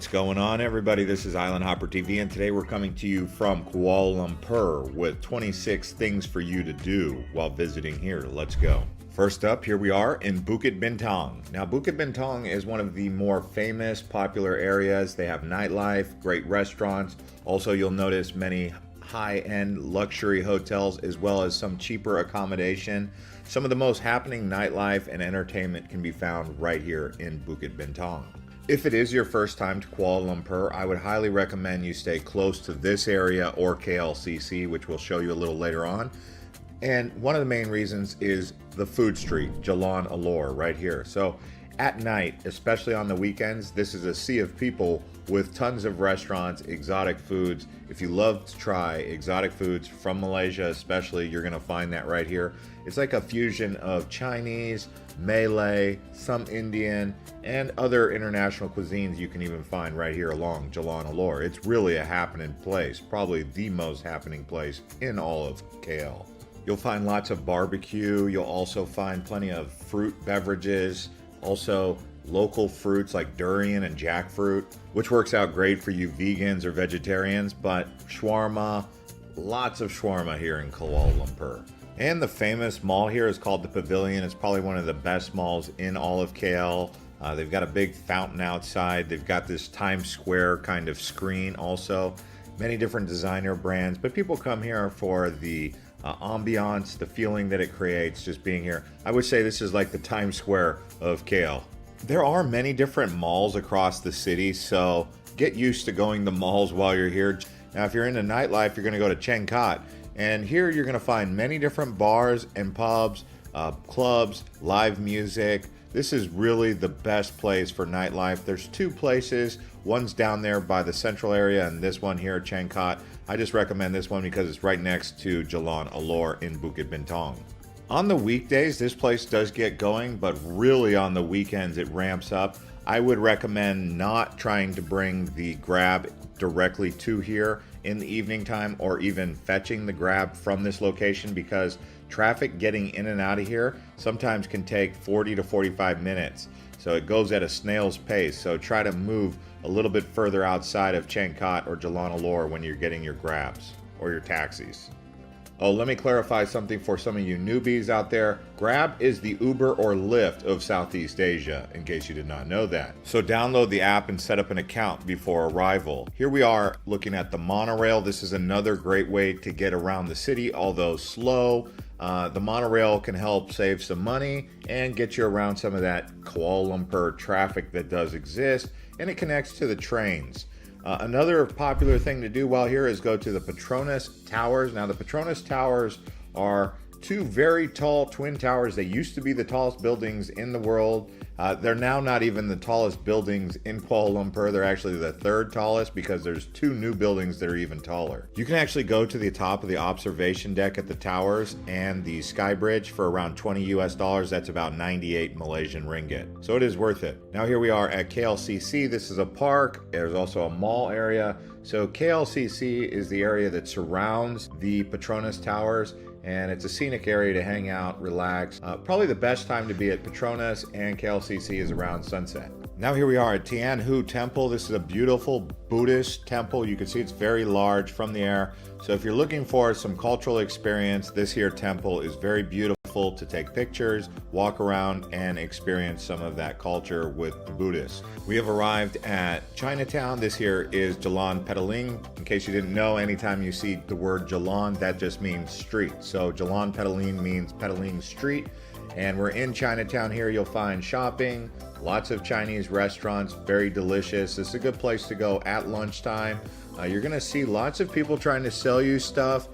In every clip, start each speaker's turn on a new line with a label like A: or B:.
A: What's going on, everybody? This is Island Hopper TV, and today we're coming to you from Kuala Lumpur with 26 things for you to do while visiting here. Let's go. First up, here we are in Bukit Bintang. Now, Bukit Bintang is one of the more famous, popular areas. They have nightlife, great restaurants. Also, you'll notice many high-end luxury hotels as well as some cheaper accommodation. Some of the most happening nightlife and entertainment can be found right here in Bukit Bintang. If it is your first time to Kuala Lumpur, I would highly recommend you stay close to this area or KLCC, which we'll show you a little later on. And one of the main reasons is the food street, Jalan Alor, right here. So at night, especially on the weekends, this is a sea of people with tons of restaurants, exotic foods. If you love to try exotic foods from Malaysia especially, you're gonna find that right here. It's like a fusion of Chinese, Malay, some Indian, and other international cuisines you can even find right here along Jalan Alor. It's really a happening place, probably the most happening place in all of KL. You'll find lots of barbecue. You'll also find plenty of fruit beverages, also local fruits like durian and jackfruit, which works out great for you vegans or vegetarians, but shawarma, lots of shawarma here in Kuala Lumpur. And the famous mall here is called the Pavilion. It's probably one of the best malls in all of KL. They've got a big fountain outside. They've got this Times Square kind of screen also. Many different designer brands, but people come here for the ambiance, the feeling that it creates just being here. I would say this is like the Times Square of KL. There are many different malls across the city, so get used to going to malls while you're here. Now, if you're into nightlife, you're going to go to Cheng Kat, and here you're going to find many different bars and pubs, clubs, live music. This is really the best place for nightlife. There's two places. One's down there by the central area, and this one here, Cheng Kat. I just recommend this one because it's right next to Jalan Alor in Bukit Bintang. On the weekdays, this place does get going, but really on the weekends, it ramps up. I would recommend not trying to bring the Grab directly to here in the evening time or even fetching the Grab from this location because traffic getting in and out of here sometimes can take 40 to 45 minutes. So it goes at a snail's pace. So try to move a little bit further outside of Cheng Kat or Jalan Alor when you're getting your Grabs or your taxis. Oh, let me clarify something for some of you newbies out there. Grab is the Uber or Lyft of Southeast Asia, in case you did not know that. So download the app and set up an account before arrival. Here we are looking at the monorail. This is another great way to get around the city, although slow. The monorail can help save some money and get you around some of that Kuala Lumpur traffic that does exist, and it connects to the trains. Another popular thing to do while here is go to the Petronas Towers. Now, the Petronas Towers are two very tall twin towers. They used to be the tallest buildings in the world. They're now not even the tallest buildings in Kuala Lumpur. They're actually the third tallest because there's two new buildings that are even taller. You can actually go to the top of the observation deck at the towers and the sky bridge for around 20 US dollars. That's about 98 Malaysian ringgit. So it is worth it. Now here we are at KLCC. This is a park. There's also a mall area. So KLCC is the area that surrounds the Petronas Towers, and it's a scenic area to hang out, relax. Probably the best time to be at Petronas and KLCC is around sunset. Now here we are at Tian Hu Temple. This is a beautiful Buddhist temple. You can see it's very large from the air. So if you're looking for some cultural experience, this here temple is very beautiful to take pictures, walk around, and experience some of that culture with the Buddhists. We have arrived at Chinatown. This here is Jalan Petaling. In case you didn't know, anytime you see the word Jalan, that just means street. So Jalan Petaling means Petaling Street. And we're in Chinatown here. You'll find shopping, lots of Chinese restaurants, very delicious. This is a good place to go at lunchtime. You're gonna see lots of people trying to sell you stuff,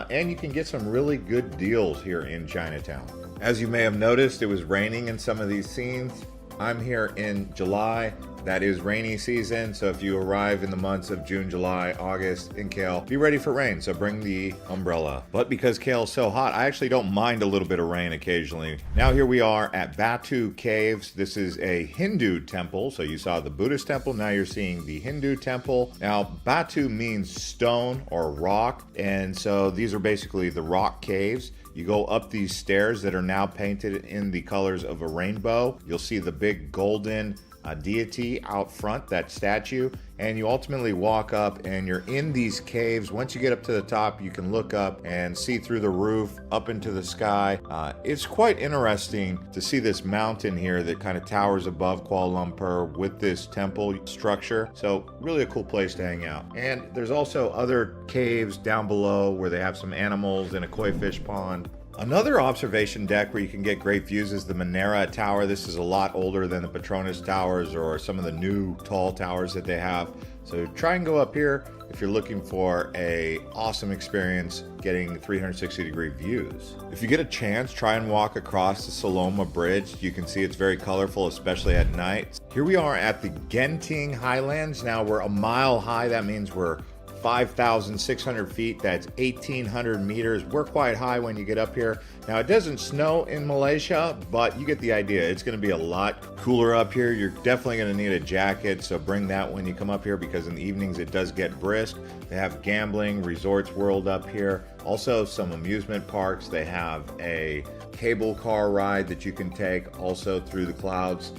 A: and you can get some really good deals here in Chinatown. As you may have noticed, it was raining in some of these scenes. I'm here in July. That is rainy season, so if you arrive in the months of June, July, August in KL, be ready for rain, so bring the umbrella. But because KL is so hot, I actually don't mind a little bit of rain occasionally. Now here we are at Batu Caves. This is a Hindu temple, so you saw the Buddhist temple, now you're seeing the Hindu temple. Now Batu means stone or rock, and so these are basically the rock caves. You go up these stairs that are now painted in the colors of a rainbow. You'll see the big golden deity out front, that statue, and you ultimately walk up and you're in these caves. Once you get up to the top, you can look up and see through the roof up into the sky. It's quite interesting to see this mountain here that kind of towers above Kuala Lumpur with this temple structure. So really a cool place to hang out. And there's also other caves down below where they have some animals and a koi fish pond. Another observation deck where you can get great views is the Menara Tower. This is a lot older than the Petronas Towers or some of the new tall towers that they have. So try and go up here if you're looking for a awesome experience getting 360-degree views. If you get a chance, try and walk across the Saloma Bridge. You can see it's very colorful, especially at night. Here we are at the Genting Highlands. Now we're a mile high. That means we're 5,600 feet, that's 1,800 meters. We're quite high when you get up here. Now, it doesn't snow in Malaysia, but you get the idea. It's going to be a lot cooler up here. You're definitely going to need a jacket, so bring that when you come up here because in the evenings it does get brisk. They have gambling, Resorts World up here. Also, some amusement parks. They have a cable car ride that you can take also through the clouds.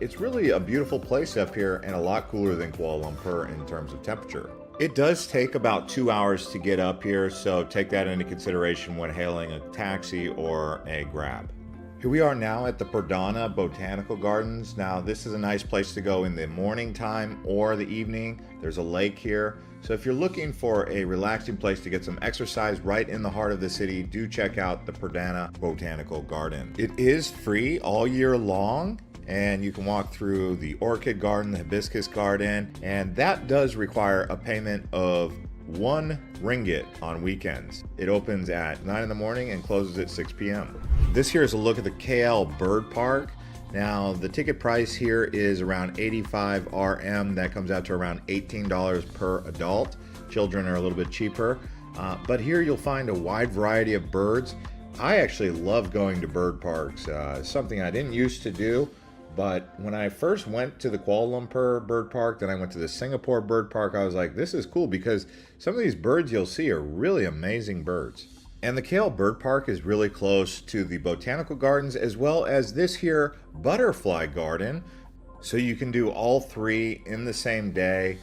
A: It's really a beautiful place up here and a lot cooler than Kuala Lumpur in terms of temperature. It does take about 2 hours to get up here, so take that into consideration when hailing a taxi or a Grab. Here we are now at the Perdana Botanical Gardens. Now this is a nice place to go in the morning time or the evening. There's a lake here. So if you're looking for a relaxing place to get some exercise right in the heart of the city, do check out the Perdana Botanical Garden. It is free all year long, and you can walk through the orchid garden, the hibiscus garden, and that does require a payment of 1 ringgit on weekends. It opens at 9 in the morning and closes at 6 p.m. This here is a look at the KL Bird Park. Now the ticket price here is around 85 RM. That comes out to around $18 per adult. Children are a little bit cheaper, but here you'll find a wide variety of birds. I actually love going to bird parks. Something I didn't used to do. But when I first went to the Kuala Lumpur Bird Park, then I went to the Singapore Bird Park, I was like, this is cool because some of these birds you'll see are really amazing birds. And the KL Bird Park is really close to the botanical gardens as well as this here butterfly garden. So you can do all three in the same day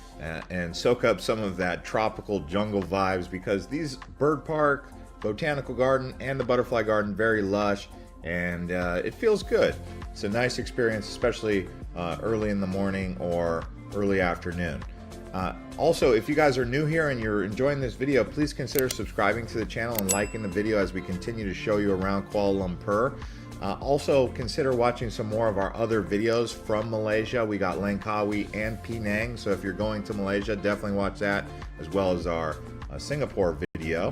A: and soak up some of that tropical jungle vibes because these bird park, botanical garden, and the butterfly garden, very lush. And it feels good. It's a nice experience, especially early in the morning or early afternoon. Also, if you guys are new here and you're enjoying this video, please consider subscribing to the channel and liking the video as we continue to show you around Kuala Lumpur. Also, consider watching some more of our other videos from Malaysia. We got Langkawi and Penang, so if you're going to Malaysia, definitely watch that, as well as our Singapore video.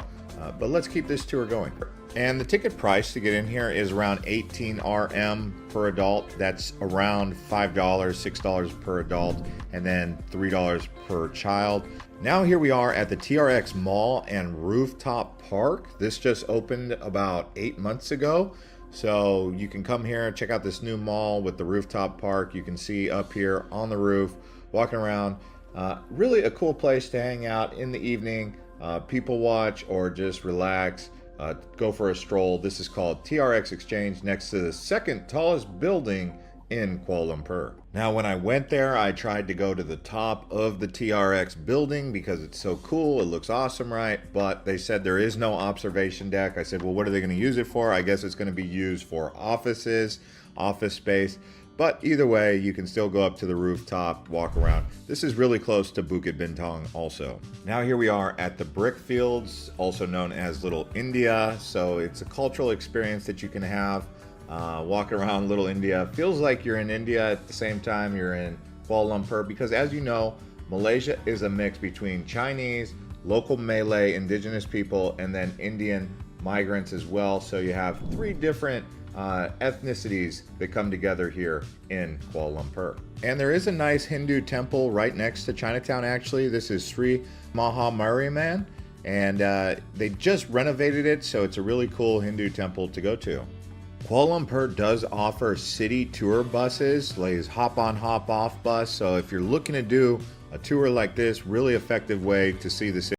A: But let's keep this tour going. And the ticket price to get in here is around 18 RM per adult. That's around $5, $6 per adult, and then $3 per child. Now here we are at the TRX Mall and Rooftop Park. This just opened about 8 months ago. So you can come here and check out this new mall with the rooftop park. You can see up here on the roof, walking around. Really a cool place to hang out in the evening, people watch, or just relax. Go for a stroll. This is called TRX Exchange, next to the second tallest building in Kuala Lumpur. Now when I went there, I tried to go to the top of the TRX building because it's so cool, it looks awesome, right? But they said there is no observation deck. I said, well, what are they going to use it for? I guess it's going to be used for offices, office space. But either way, you can still go up to the rooftop, walk around. This is really close to Bukit Bintang also. Now here we are at the Brick Fields, also known as Little India. So it's a cultural experience that you can have. Walk around Little India. Feels like you're in India at the same time you're in Kuala Lumpur, because as you know, Malaysia is a mix between Chinese, local Malay, indigenous people, and then Indian migrants as well. So you have 3 different ethnicities that come together here in Kuala Lumpur. And there is a nice Hindu temple right next to Chinatown actually. This is Sri Maha Mariamman, and they just renovated it, so it's a really cool Hindu temple to go to. Kuala Lumpur does offer city tour buses, like hop on hop off bus, so if you're looking to do a tour like this, really effective way to see the city.